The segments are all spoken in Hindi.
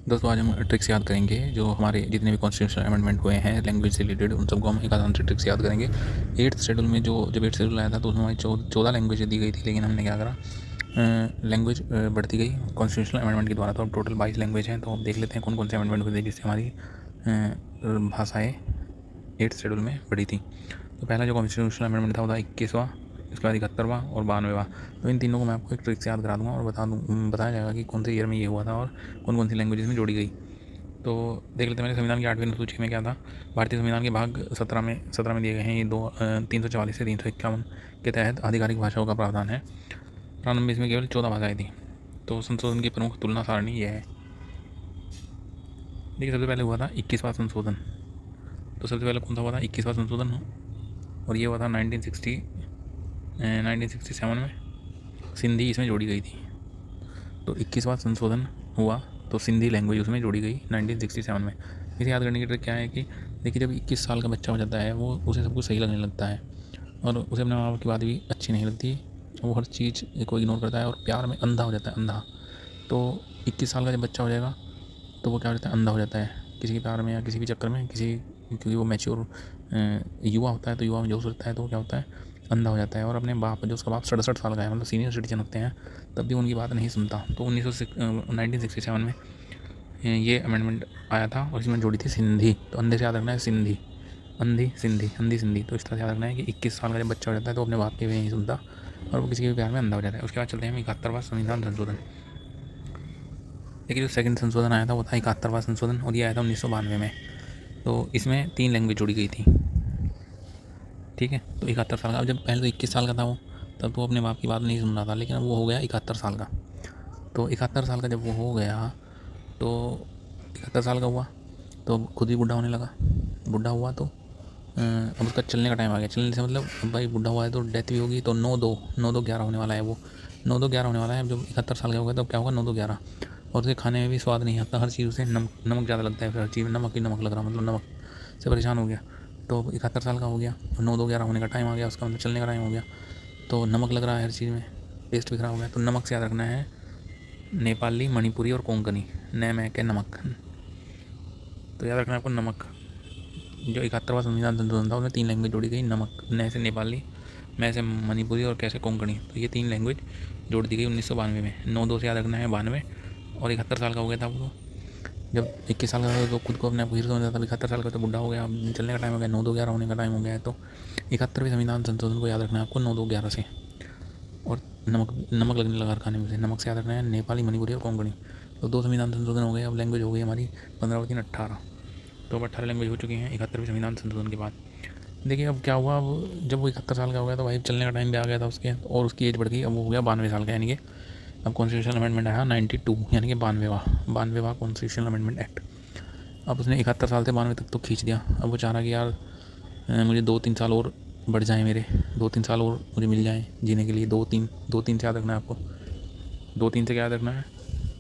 दोस्तों आज हम ट्रिक्स याद करेंगे जो हमारे जितने भी कॉन्स्टिट्यूशनल अमेंडमेंट हुए हैं लैंग्वेज से रिलेटेड, उन सबको हम एक आसान से ट्रिक्स याद करेंगे। एट्थ शेड्यूल में जब एट्थ शेड्यूल आया था तो उसमें हमारी 14 लैंग्वेज दी गई थी, लेकिन हमने क्या करा, लैंग्वेज बढ़ती गई कॉन्स्टिट्यूशनल अमेंडमेंट के द्वारा। तो अब टोटल 22 लैंग्वेज हैं। तो अब देख लेते हैं कौन कौन से अमेंडमेंट हुए थे जिससे हमारी भाषाएँ एट्थ शेड्यूल में बढ़ी थी। तो पहला जो कॉन्स्टिट्यूशनल अमेंडमेंट था वो था 21वां, इसके बाद 71वां और 92वां। तो इन तीनों को मैं आपको एक ट्रिक से याद करा दूंगा और बताया जाएगा कि कौन से ईयर में ये हुआ था और कौन कौन सी लैंग्वेजेस में जोड़ी गई। तो देख लेते हैं मेरे संविधान की 8वीं अनुसूची में क्या था। भारतीय संविधान के भाग 17 में दिए गए हैं ये 344 से 351 के तहत आधिकारिक भाषाओं का प्रावधान है। प्रारंभ में इसमें केवल 14 भाषाएं थी। तो संशोधन की प्रमुख तुलना सारणी यह है। देखिए, सबसे पहले हुआ था 21वां संशोधन। तो सबसे पहले कौन सा हुआ था? 21वां संशोधन, और ये हुआ था 1967 में। सिंधी इसमें जोड़ी गई थी। तो 21वां संशोधन हुआ तो सिंधी लैंग्वेज उसमें जोड़ी गई 1967 में। इसे याद करने की ट्रिक क्या है कि देखिए, जब 21 साल का बच्चा हो जाता है वो उसे सब कुछ सही लगने लगता है और उसे अपने माँ बाप की बात भी अच्छी नहीं लगती। वो हर चीज़ को इग्नोर करता है और प्यार में अंधा हो जाता है, अंधा। तो 21 साल का जब बच्चा हो जाएगा तो वो क्या हो जाता है? अंधा हो जाता है किसी के प्यार में या किसी भी चक्कर में, क्योंकि वो मैच्योर युवा होता है। तो युवा में जोश होता है तो क्या होता है? अंधा हो जाता है। और अपने बाप, जो उसका बाप 67 साल का है, मतलब सीनियर सिटीजन होते हैं, तब भी उनकी बात नहीं सुनता। तो 1967 में ये अमेंडमेंट आया था और इसमें जोड़ी थी सिंधी। तो अंधे से याद रखना है सिंधी, अंधी सिंधी, अंधी सिंधी। तो इस तरह से याद रखना है कि 21 साल का जब बच्चा हो जाता है तो अपने बाप की भी नहीं सुनता और वो किसी के भी प्यार में अंधा हो जाता है। उसके बाद चलते हैं 71वां संविधान संशोधन। देखिए, जो सेकंड संशोधन आया था वो था 71वां संशोधन और ये आया था 1992 में। तो इसमें 3 लैंग्वेज जोड़ी गई थी। ठीक है, तो 71 साल का। अब जब पहले तो 21 साल का था वो, तब तो अपने बाप की बात नहीं सुन रहा था, लेकिन अब वो हो गया 71 साल का। तो 71 साल का जब वो हो गया तो 71 साल का हुआ तो खुद ही बूढ़ा होने लगा। बूढ़ा हुआ तो अब उसका चलने का टाइम आ गया। चलने से मतलब अब भाई बूढ़ा हुआ है तो डेथ भी होगी। तो 9-2-11 होने वाला है वो, 9-2-11 होने वाला है। जब 71 साल का होगा तो क्या होगा? 9-2-11। और उसे खाने में भी स्वाद नहीं आता, हर चीज़ उसे नमक ज़्यादा लगता है। फिर हर चीज़ में नमक ही नमक लग रहा, मतलब नमक से परेशान हो गया। तो 71 साल का हो गया, 9-2-11 होने का टाइम आ गया उसका, मतलब चलने का टाइम हो गया। तो नमक लग रहा है हर चीज़ में, टेस्ट भी खराब हो गया। तो नमक से याद रखना है नेपाली, मणिपुरी और कोंकणी। न में के नमक। तो याद रखना है आपको नमक। जो 71वां संविधान संशोधन था उसमें 3 लैंग्वेज जोड़ी गई। नमक, न से नेपाली, मैं से मणिपुरी और कैसे कोंकणी। तो ये 3 लैंग्वेज जोड़ दी गई 1992 में। 9-2 से याद रखना है 92। और 71 साल का हो गया था वो। जब 21 साल का था तो खुद को अपने आप को हीरो समझता था। 71 साल का तो बुढ़ा हो गया, अब चलने का टाइम हो गया, 9-2-11 होने का टाइम हो गया है। तो 71वें संविधान संशोधन को याद रखना है आपको 9-2-11 से। और नमक लगने लगा खाने में से, नमक से याद रखना है नेपाली, मणिपुरी और कोंकणी। तो 2 संविधान संशोधन हो गए। अब लैंग्वेज हो गई हमारी 15 और 3 18। तो अब 18 लैंग्वेज हो चुकी हैं 71वें संविधान संशोधन के बाद। देखिए, अब क्या हुआ, अब जब वो 71 साल का हो गया तो भाई चलने का टाइम भी आ गया था उसके, और उसकी एज बढ़ गई। अब वो हो गया 92 साल का, यानी कि अब कॉन्स्टिट्यूशनल अमेंडमेंट आया 92, यानी कि 92वां कॉन्स्टिट्यूशनल अमेंडमेंट एक्ट। अब उसने 71 साल से 92 तक तो खींच दिया। अब वो चाह रहा कि यार मुझे 2-3 साल और बढ़ जाए, मेरे 2-3 साल और मुझे मिल जाए जीने के लिए। 2-3 से याद रखना है आपको। 2-3 से क्या याद रखना है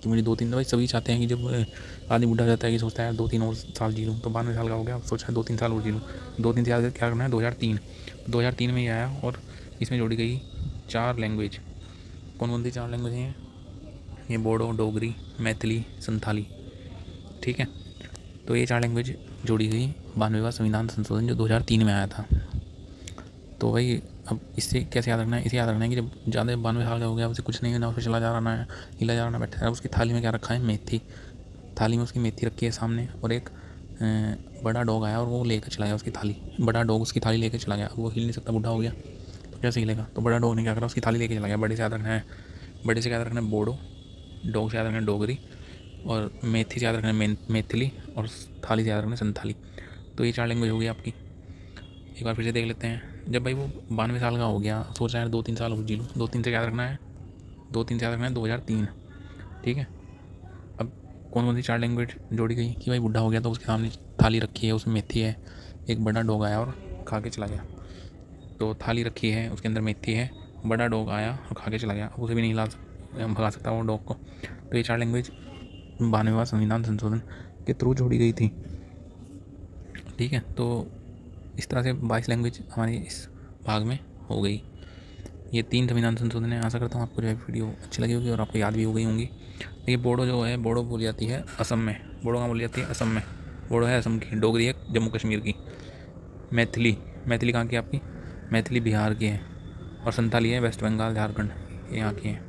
कि मुझे 2-3, भाई सभी चाहते हैं कि जब आदमी बूढ़ा हो जाता है कि सोचता है 2-3 और साल जी लूँ। तो 92 साल का हो गया, अब सोचा है 2-3 साल और जी लूँ। 2-3 से याद क्या करना है? 2003 में ये आया और इसमें जोड़ी गई 4 लैंग्वेज। कौन कौन सी 4 लैंग्वेज हैं? ये बोडो, डोगरी, मैथिली, संथाली। ठीक है, तो ये 4 लैंग्वेज जोड़ी गई 92वां संविधान संशोधन जो 2003 में आया था। तो भाई अब इससे कैसे याद रखना है? इसे याद रखना है कि जब ज़्यादा 92 साल का हो गया, उसे कुछ नहीं करना, उसे चला जा रहा है, हिला जा रहा है, बैठा है। उसकी थाली में क्या रखा है? मेथी। थाली में उसकी मेथी रखी है सामने, और एक बड़ा डॉग आया और वो लेकर चला गया उसकी थाली। बड़ा डॉग उसकी थाली लेकर चला गया। अब वो हिल नहीं सकता, बूढ़ा हो गया, तो कैसे हिलेगा? तो बड़ा डॉग ने क्या करा? उसकी थाली लेके चला गया। बड़े से याद रखना है, बड़े से याद रखना है बोडो, डॉग से याद रखना है डोगरी, और मेथी से याद रखना है मैथिली, और थाली से याद रखना है संथाली। तो ये 4 लैंग्वेज हो गई आपकी। एक बार फिर से देख लेते हैं। जब भाई वो 92 साल का हो गया, सोच रहा है 2-3 साल और जी लूँ। 2-3 से याद रखना है, 2-3 से याद रखना है 2003। ठीक है, अब कौन कौन सी 4 लैंग्वेज जोड़ी गई कि भाई बुढ़ा हो गया तो उसके सामने थाली रखी है, उसमें मेथी है, एक बड़ा डॉग आया और खा के चला गया। तो थाली रखी है, उसके अंदर मेथी है, बड़ा डॉग आया और खा के चला गया, उसे भी नहीं भगा सकता वो डॉग को। तो ये 4 लैंग्वेज 92वां संविधान संशोधन के थ्रू जोड़ी गई थी। ठीक है, तो इस तरह से 22 लैंग्वेज हमारी इस भाग में हो गई। ये 3 संविधान संशोधन है। आशा करता हूँ आपको जो है वीडियो अच्छी लगी होगी और आपको याद भी हो गई होंगी। ये बोडो जो है, बोडो बोली जाती है असम में, बोडो कहाँ बोली जाती है, असम में। बोडो है असम की, डोगरी है जम्मू कश्मीर की। मैथिली, मैथिली कहाँ की आपकी, मैथिली बिहार की है। और संथाली है वेस्ट बंगाल झारखंड, ये यहाँ की है।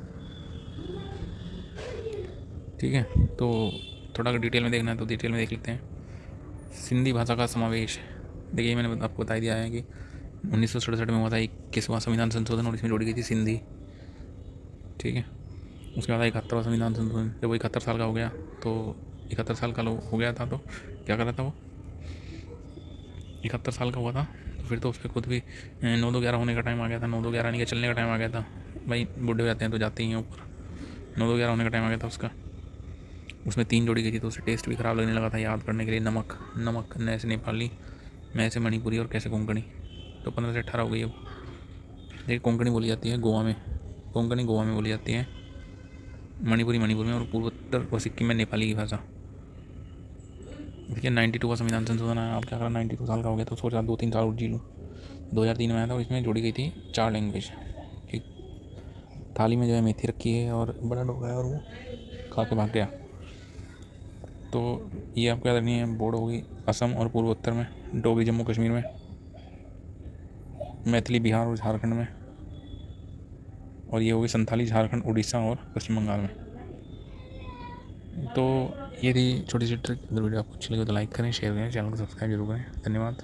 ठीक है, तो थोड़ा अगर डिटेल में देखना है तो डिटेल में देख लेते हैं। सिंधी भाषा का समावेश, देखिए मैंने आपको बता दिया है कि 1967 में हुआ था 21वां संविधान संशोधन, और इसमें जोड़ी गई थी सिंधी। ठीक है, उसके बाद 71वां संविधान संशोधन, जब वो 71 साल का हो गया, तो 71 साल का हो गया था, तो क्या कर रहा था वो, 71 साल का हुआ था, तो फिर तो उस पर खुद भी 9-2-11 होने का टाइम आ गया था, 9-2-11 नहीं, चलने का टाइम आ गया था। भाई बूढ़े हो जाते हैं तो जाते ही हैं ऊपर, 9-2-11 होने का टाइम आ गया था उसका। उसमें 3 जोड़ी गई थी, तो उसे टेस्ट भी ख़राब लगने लगा था याद करने के लिए। नमक, नमक न से नेपाली, मैं से मणिपुरी और कैसे कोंकणी, तो 15 से 18 हो गई अब। देखिए कोंकणी बोली जाती है गोवा में, कोंकणी गोवा में बोली जाती है, मणिपुरी मणिपुर में, और पूर्वोत्तर व सिक्किम में नेपाली की भाषा। देखिए 92 का संविधान संशोधन आया, आप क्या करा, 92 साल का हो गया तो सोचा 2-3 साल और जी लूँ। 2003 में आया था, और इसमें जोड़ी गई थी 4 लैंग्वेज। ठीक, थाली में जो है मेथी रखी है और बड़ा डोगा है, और वो खा के भाग गया। तो ये आपको याद रखनी है, बोडो होगी असम और पूर्वोत्तर में, डोगरी जम्मू कश्मीर में, मैथिली बिहार और झारखंड में, और ये होगी संथाली झारखंड, उड़ीसा और पश्चिम बंगाल में। तो ये थी छोटी सी ट्रिक। अगर वीडियो आपको अच्छी लगे तो लाइक करें, शेयर करें, चैनल को सब्सक्राइब जरूर करें। धन्यवाद।